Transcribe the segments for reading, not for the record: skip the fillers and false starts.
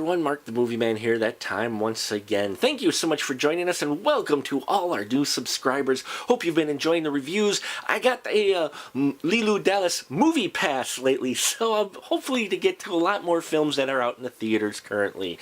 everyone, Mark the Movie Man here, that time once again. Thank you so much for joining us, and welcome to all our new subscribers. Hope you've been enjoying the reviews. I got a Lilu Dallas movie pass lately, so I'm hopefully to get to a lot more films that are out in the theaters currently.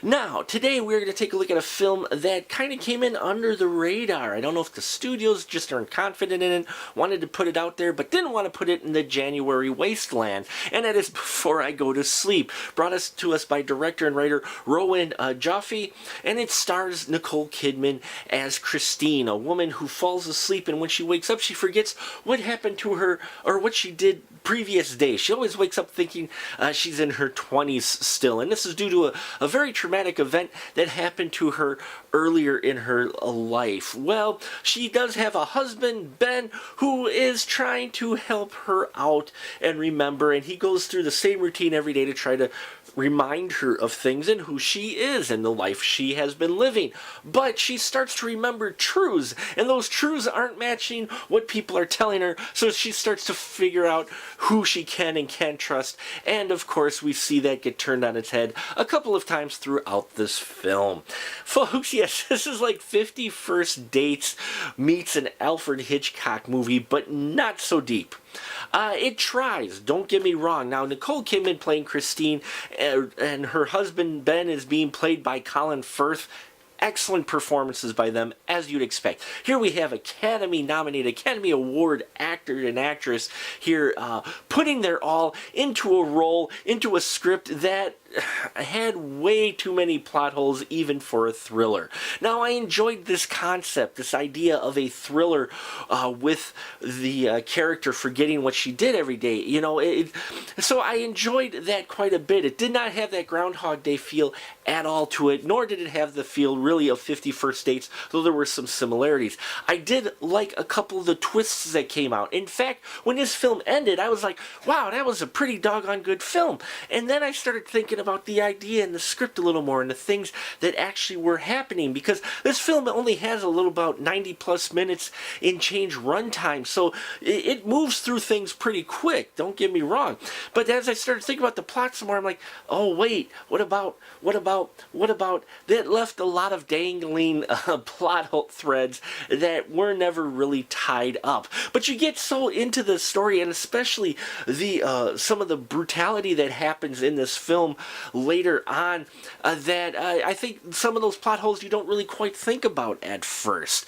Now, today we're going to take a look at a film that kind of came in under the radar. I don't know if the studios just aren't confident in it, wanted to put it out there, but didn't want to put it in the January wasteland, and that is Before I Go to Sleep. Brought us to us by director and writer Rowan Joffe, and it stars Nicole Kidman as Christine, a woman who falls asleep, and when she wakes up she forgets what happened to her or what she did previous day. She always wakes up thinking she's in her 20s still, and this is due to a very traumatic event that happened to her earlier in her life. Well, she does have a husband, Ben, who is trying to help her out and remember, and he goes through the same routine every day to try to remind her of things and who she is and the life she has been living. But she starts to remember truths, and those truths aren't matching what people are telling her, so she starts to figure out who she can and can't trust. And of course we see that get turned on its head a couple of times throughout this film. Folks, yes, this is like 50 First Dates meets an Alfred Hitchcock movie, but not so deep. It tries, don't get me wrong. Now, Nicole Kidman playing Christine, and her husband Ben is being played by Colin Firth. Excellent performances by them, as you'd expect. Here we have Academy-nominated, Academy Award actor and actress here putting their all into a role, into a script that had way too many plot holes even for a thriller. Now, I enjoyed this concept, this idea of a thriller with the character forgetting what she did every day. You know, so I enjoyed that quite a bit. It did not have that Groundhog Day feel at all to it, nor did it have the feel really of 50 First Dates, though there were some similarities. I did like a couple of the twists that came out. In fact, when this film ended, I was like, wow, that was a pretty doggone good film. And then I started thinking about the idea and the script a little more and the things that actually were happening, because this film only has a little about 90 plus minutes in change runtime, so it moves through things pretty quick, don't get me wrong. But as I started thinking about the plot some more, I'm like, oh wait, what about that left a lot of dangling plot threads that were never really tied up. But you get so into the story, and especially the some of the brutality that happens in this film later on, that I think some of those plot holes you don't really quite think about at first.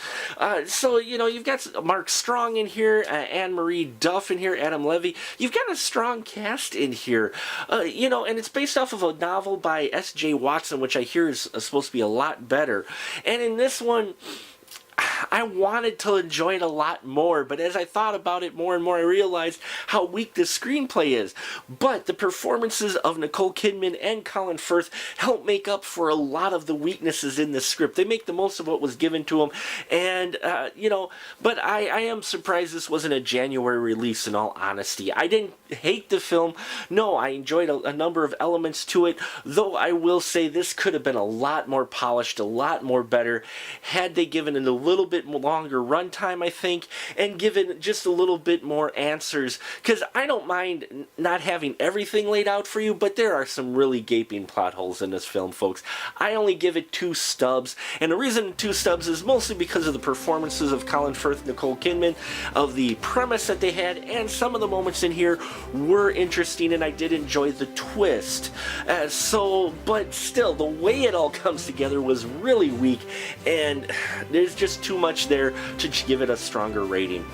So, you know, you've got Mark Strong in here, Anne-Marie Duff in here, Adam Levy. You've got a strong cast in here, you know, and it's based off of a novel by S.J. Watson, which I hear is supposed to be a lot better. And in this one, I wanted to enjoy it a lot more, but as I thought about it more and more, I realized how weak the screenplay is. But the performances of Nicole Kidman and Colin Firth help make up for a lot of the weaknesses in the script. They make the most of what was given to them, and, you know, but I am surprised this wasn't a January release, in all honesty. I didn't hate the film. No, I enjoyed a number of elements to it, though I will say this could have been a lot more polished, a lot more better, had they given it a little bit longer runtime, I think, and given just a little bit more answers, because I don't mind not having everything laid out for you, but there are some really gaping plot holes in this film, folks. I only give it 2 stubs, and the reason 2 stubs is mostly because of the performances of Colin Firth and Nicole Kidman, of the premise that they had, and some of the moments in here were interesting, and I did enjoy the twist. But still, the way it all comes together was really weak, and there's just too much there to give it a stronger rating.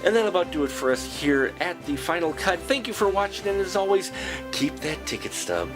And that'll about do it for us here at the Final Cut. Thank you for watching, and as always, keep that ticket stub.